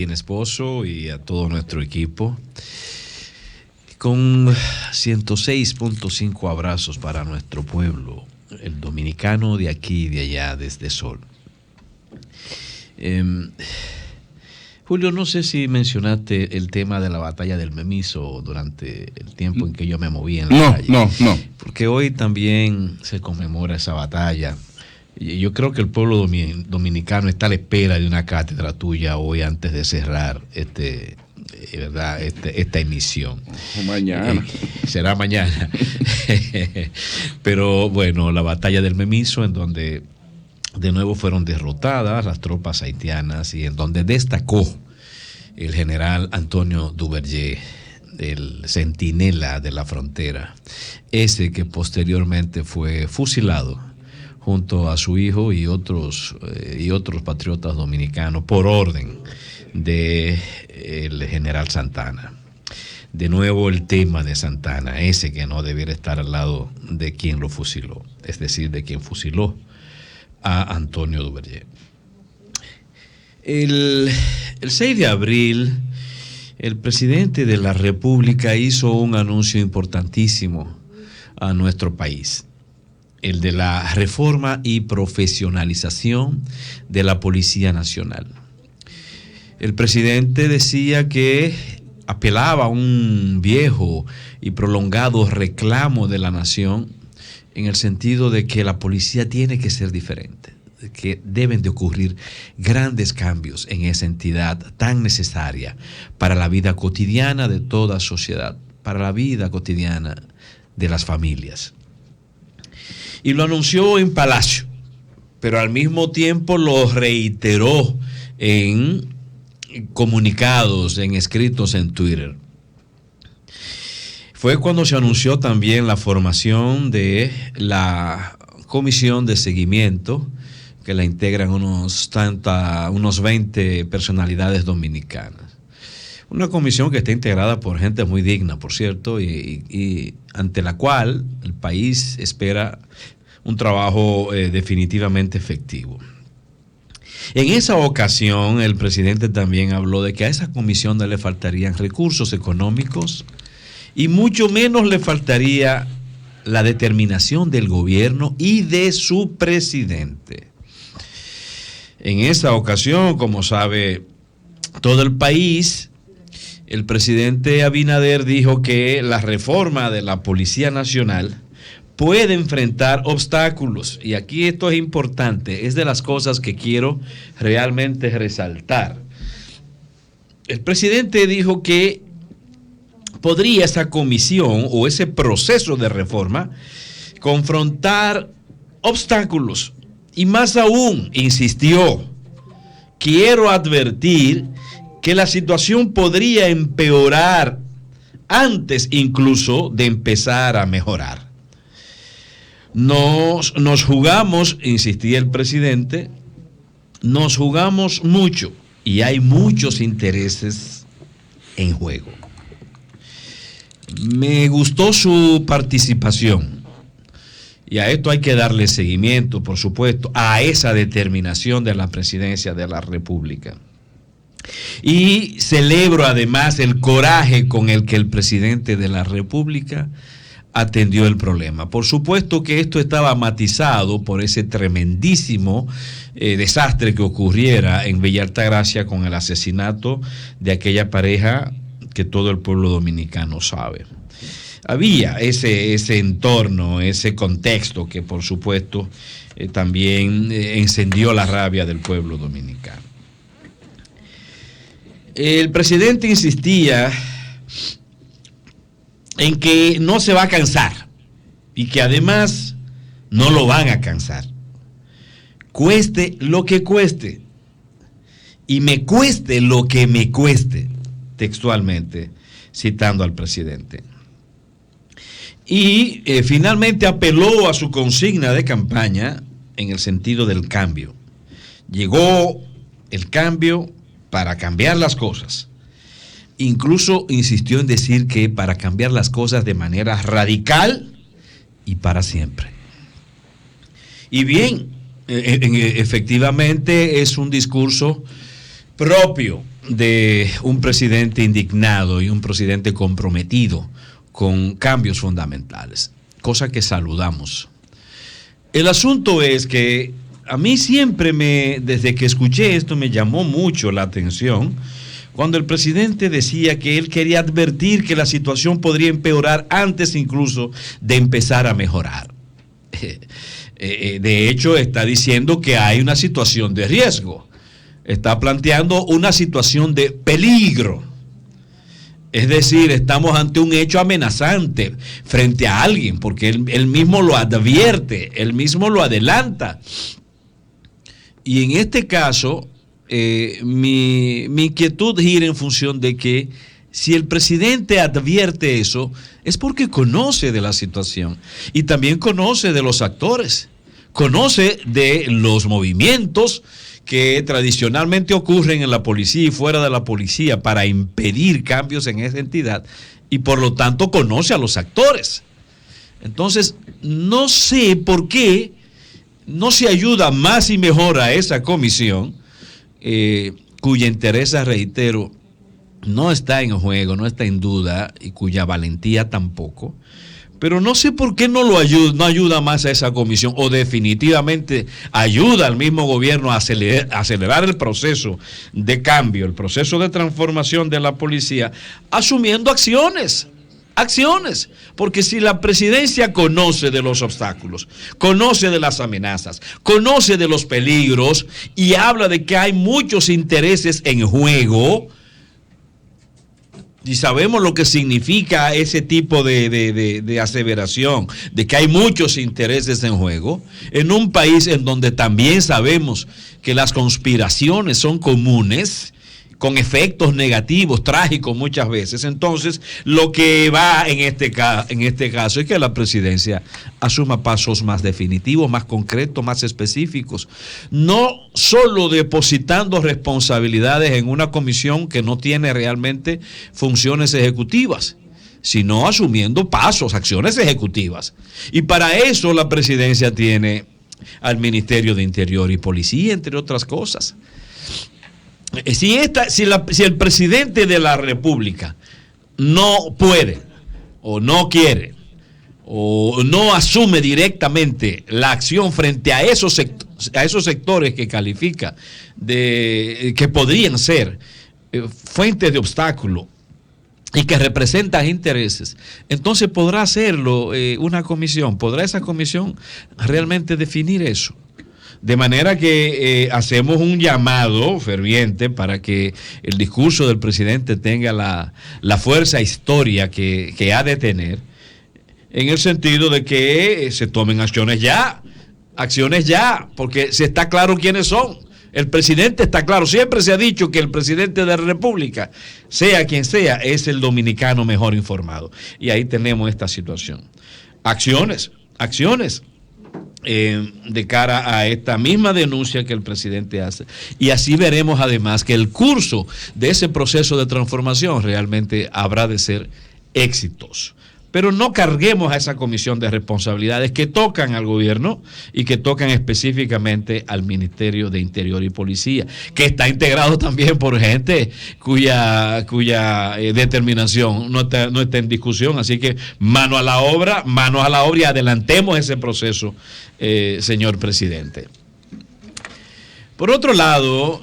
Bien esposo y a todo nuestro equipo. Con 106.5 abrazos para nuestro pueblo, el dominicano de aquí y de allá, desde Sol. Julio, no sé si mencionaste el tema de la batalla del Memiso durante el tiempo en que yo me moví en la calle. No. Porque hoy también se conmemora esa batalla. Yo creo que el pueblo dominicano está a la espera de una cátedra tuya hoy antes de cerrar esta emisión. Mañana. Será mañana. Pero bueno, la batalla del Memiso, en donde de nuevo fueron derrotadas las tropas haitianas y en donde destacó el general Antonio Duverger, el centinela de la frontera, ese que posteriormente fue fusilado junto a su hijo y otros patriotas dominicanos por orden del general Santana. De nuevo el tema de Santana, ese que no debiera estar al lado de quien lo fusiló, es decir, de quien fusiló a Antonio Duverger. El 6 de abril, el presidente de la República hizo un anuncio importantísimo a nuestro país, el de la reforma y profesionalización de la Policía Nacional. El presidente decía que apelaba a un viejo y prolongado reclamo de la nación en el sentido de que la policía tiene que ser diferente, que deben de ocurrir grandes cambios en esa entidad tan necesaria para la vida cotidiana de toda sociedad, para la vida cotidiana de las familias. Y lo anunció en Palacio, pero al mismo tiempo lo reiteró en comunicados, en escritos en Twitter. Fue cuando se anunció también la formación de la comisión de seguimiento, que la integran unos 20 personalidades dominicanas. Una comisión que está integrada por gente muy digna, por cierto, y ante la cual el país espera un trabajo definitivamente efectivo. En esa ocasión, el presidente también habló de que a esa comisión no le faltarían recursos económicos y mucho menos le faltaría la determinación del gobierno y de su presidente. En esa ocasión, como sabe todo el país, el presidente Abinader dijo que la reforma de la Policía Nacional puede enfrentar obstáculos. Y aquí esto es importante, es de las cosas que quiero realmente resaltar. El presidente dijo que podría esa comisión o ese proceso de reforma confrontar obstáculos. Y más aún, insistió, quiero advertir que la situación podría empeorar antes incluso de empezar a mejorar. Nos jugamos, insistía el presidente, nos jugamos mucho y hay muchos intereses en juego. Me gustó su participación y a esto hay que darle seguimiento, por supuesto, a esa determinación de la presidencia de la República. Y celebro además el coraje con el que el presidente de la República atendió el problema. Por supuesto que esto estaba matizado por ese tremendísimo desastre que ocurriera en Villa Altagracia con el asesinato de aquella pareja que todo el pueblo dominicano sabe. Había ese entorno, ese contexto que por supuesto también encendió la rabia del pueblo dominicano. El presidente insistía en que no se va a cansar y que además no lo van a cansar. Cueste lo que cueste y me cueste lo que me cueste, textualmente citando al presidente. Y finalmente apeló a su consigna de campaña en el sentido del cambio. Llegó el cambio para cambiar las cosas. Incluso insistió en decir que para cambiar las cosas de manera radical y para siempre. Y bien, efectivamente es un discurso propio de un presidente indignado y un presidente comprometido con cambios fundamentales, cosa que saludamos. El asunto es que a mí siempre desde que escuché esto, me llamó mucho la atención cuando el presidente decía que él quería advertir que la situación podría empeorar antes incluso de empezar a mejorar. De hecho, está diciendo que hay una situación de riesgo. Está planteando una situación de peligro. Es decir, estamos ante un hecho amenazante frente a alguien, porque él mismo lo advierte, él mismo lo adelanta. Y en este caso, mi inquietud gira en función de que si el presidente advierte eso, es porque conoce de la situación y también conoce de los actores, conoce de los movimientos que tradicionalmente ocurren en la policía y fuera de la policía para impedir cambios en esa entidad, y por lo tanto conoce a los actores. Entonces, no sé por qué no se ayuda más y mejor a esa comisión, cuya interés, reitero, no está en juego, no está en duda, y cuya valentía tampoco. Pero no sé por qué no ayuda más a esa comisión, o definitivamente ayuda al mismo gobierno a acelerar el proceso de cambio, el proceso de transformación de la policía, asumiendo acciones, porque si la presidencia conoce de los obstáculos, conoce de las amenazas, conoce de los peligros y habla de que hay muchos intereses en juego, y sabemos lo que significa ese tipo de aseveración, de que hay muchos intereses en juego, en un país en donde también sabemos que las conspiraciones son comunes, con efectos negativos, trágicos muchas veces. Entonces, lo que va en este caso es que la presidencia asuma pasos más definitivos, más concretos, más específicos, no solo depositando responsabilidades en una comisión que no tiene realmente funciones ejecutivas, sino asumiendo pasos, acciones ejecutivas. Y para eso la presidencia tiene al Ministerio de Interior y Policía, entre otras cosas. Si el presidente de la República no puede, o no quiere, o no asume directamente la acción frente a esos sectores que califica que podrían ser fuentes de obstáculo y que representan intereses, entonces podrá hacerlo una comisión, podrá esa comisión realmente definir eso. De manera que hacemos un llamado ferviente para que el discurso del presidente tenga la fuerza histórica que ha de tener, en el sentido de que se tomen acciones ya, porque se está claro quiénes son. El presidente está claro, siempre se ha dicho que el presidente de la República, sea quien sea, es el dominicano mejor informado. Y ahí tenemos esta situación. Acciones. De cara a esta misma denuncia que el presidente hace, y así veremos además que el curso de ese proceso de transformación realmente habrá de ser exitoso. Pero no carguemos a esa comisión de responsabilidades que tocan al gobierno y que tocan específicamente al Ministerio de Interior y Policía, que está integrado también por gente cuya determinación no está en discusión. Así que manos a la obra y adelantemos ese proceso, señor presidente. Por otro lado,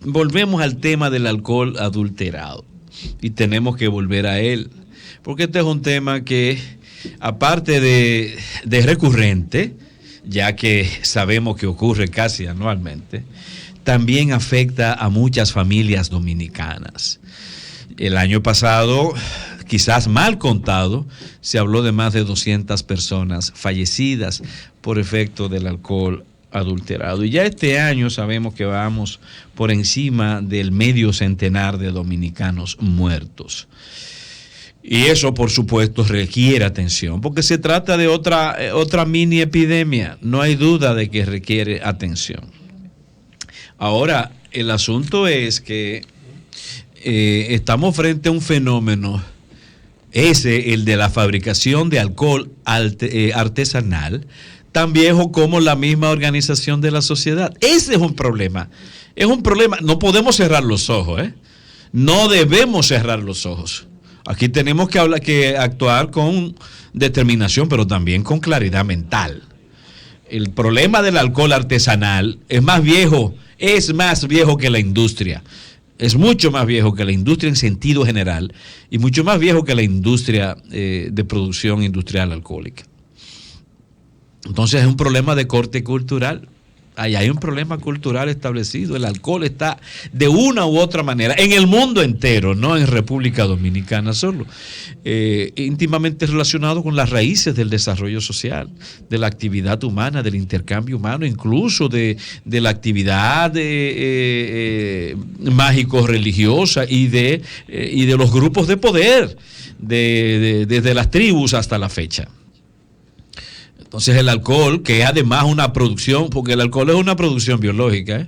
volvemos al tema del alcohol adulterado. Y tenemos que volver a él, porque este es un tema que, aparte de recurrente, ya que sabemos que ocurre casi anualmente, también afecta a muchas familias dominicanas. El año pasado, quizás mal contado, se habló de más de 200 personas fallecidas por efecto del alcohol adulterado. Y ya este año sabemos que vamos por encima del medio centenar de dominicanos muertos. Y eso, por supuesto, requiere atención, porque se trata de otra mini epidemia. No hay duda de que requiere atención. Ahora, el asunto es que estamos frente a un fenómeno, el de la fabricación de alcohol artesanal, tan viejo como la misma organización de la sociedad. Ese es un problema. Es un problema. No podemos cerrar los ojos, ¿eh? No debemos cerrar los ojos. Aquí tenemos que actuar con determinación, pero también con claridad mental. El problema del alcohol artesanal es más viejo que la industria. Es mucho más viejo que la industria en sentido general y mucho más viejo que la industria de producción industrial alcohólica. Entonces es un problema de corte cultural. Ahí hay un problema cultural establecido. El alcohol está de una u otra manera en el mundo entero, no en República Dominicana solo, íntimamente relacionado con las raíces del desarrollo social, de la actividad humana, del intercambio humano, incluso de la actividad mágico-religiosa y de los grupos de poder, desde las tribus hasta la fecha. Entonces el alcohol, que es además una producción, porque el alcohol es una producción biológica, ¿eh?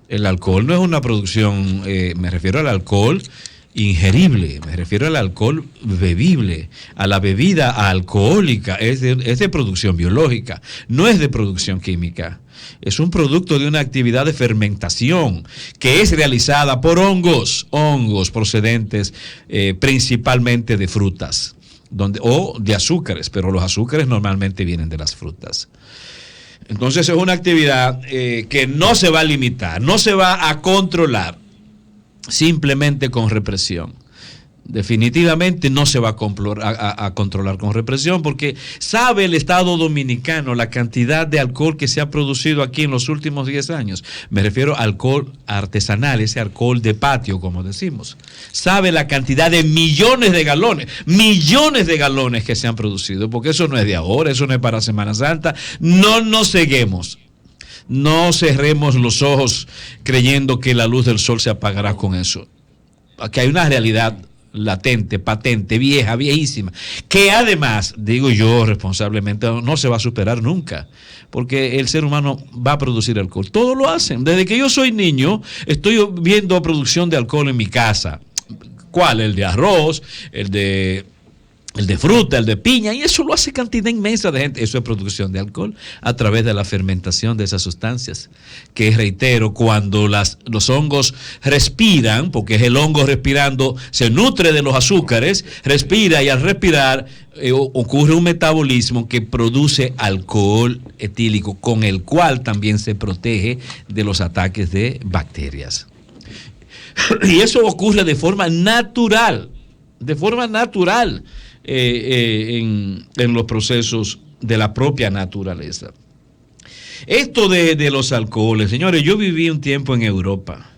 El alcohol no es una producción, me refiero al alcohol ingerible, me refiero al alcohol bebible, a la bebida alcohólica, es de producción biológica, no es de producción química. Es un producto de una actividad de fermentación que es realizada por hongos procedentes principalmente de frutas. O de azúcares, pero los azúcares normalmente vienen de las frutas. Entonces es una actividad que no se va a limitar, no se va a controlar simplemente con represión. Definitivamente no se va a controlar con represión, porque sabe el Estado Dominicano la cantidad de alcohol que se ha producido aquí en los últimos 10 años. Me refiero a alcohol artesanal, ese alcohol de patio, como decimos. Sabe la cantidad de millones de galones que se han producido, porque eso no es de ahora, eso no es para Semana Santa. No nos ceguemos. No cerremos los ojos creyendo que la luz del sol se apagará con eso. Aquí hay una realidad latente, patente, viejísima, que además, digo yo responsablemente, no se va a superar nunca, porque el ser humano va a producir alcohol. Todos lo hacen. Desde que yo soy niño, estoy viendo producción de alcohol en mi casa. ¿Cuál? El de arroz, el de fruta, el de piña, y eso lo hace cantidad inmensa de gente. Eso es producción de alcohol a través de la fermentación de esas sustancias, que reitero, cuando los hongos respiran, porque es el hongo respirando, se nutre de los azúcares, respira, y al respirar ocurre un metabolismo que produce alcohol etílico, con el cual también se protege de los ataques de bacterias. Y eso ocurre de forma natural, en los procesos de la propia naturaleza. Esto de los alcoholes, señores, yo viví un tiempo en Europa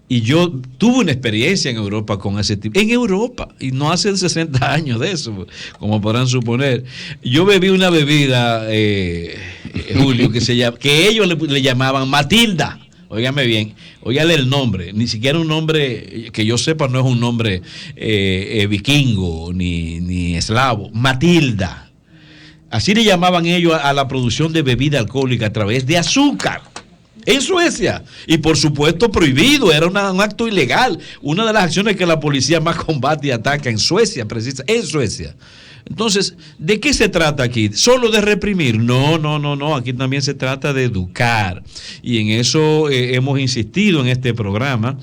y yo tuve una experiencia en Europa con ese tipo. En Europa, y no hace 60 años de eso, como podrán suponer. Yo bebí una bebida, Julio, que ellos le llamaban Matilda. Óigame bien, óigale el nombre, ni siquiera un nombre que yo sepa, no es un nombre vikingo ni eslavo. Matilda. Así le llamaban ellos a la producción de bebida alcohólica a través de azúcar en Suecia. Y por supuesto prohibido, era un acto ilegal. Una de las acciones que la policía más combate y ataca en Suecia, en Suecia. Entonces, ¿de qué se trata aquí? ¿Solo de reprimir? No. Aquí también se trata de educar. Y en eso hemos insistido en este programa.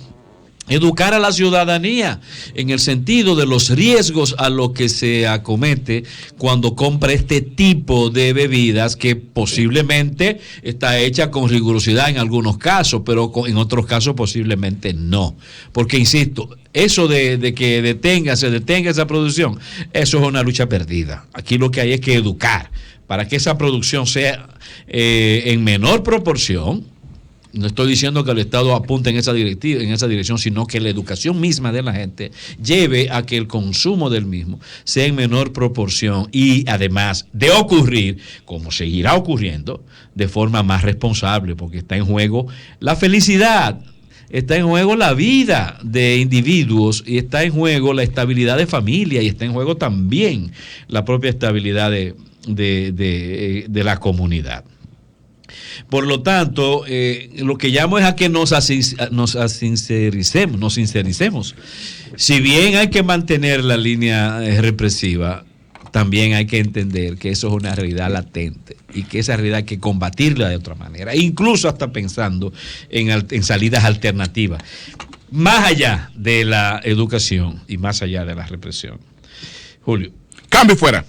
Educar a la ciudadanía en el sentido de los riesgos a los que se acomete cuando compra este tipo de bebidas, que posiblemente está hecha con rigurosidad en algunos casos, pero en otros casos posiblemente no. Porque, insisto, eso de que se detenga esa producción, eso es una lucha perdida. Aquí lo que hay es que educar para que esa producción sea en menor proporción. No estoy diciendo que el Estado apunte en esa dirección, sino que la educación misma de la gente lleve a que el consumo del mismo sea en menor proporción, y además de ocurrir, como seguirá ocurriendo, de forma más responsable, porque está en juego la felicidad, está en juego la vida de individuos, y está en juego la estabilidad de familia, y está en juego también la propia estabilidad de la comunidad. Por lo tanto, lo que llamo es a que nos sincericemos. Si bien hay que mantener la línea represiva, también hay que entender que eso es una realidad latente y que esa realidad hay que combatirla de otra manera, incluso hasta pensando en salidas alternativas, más allá de la educación y más allá de la represión. Julio. Cambio fuera.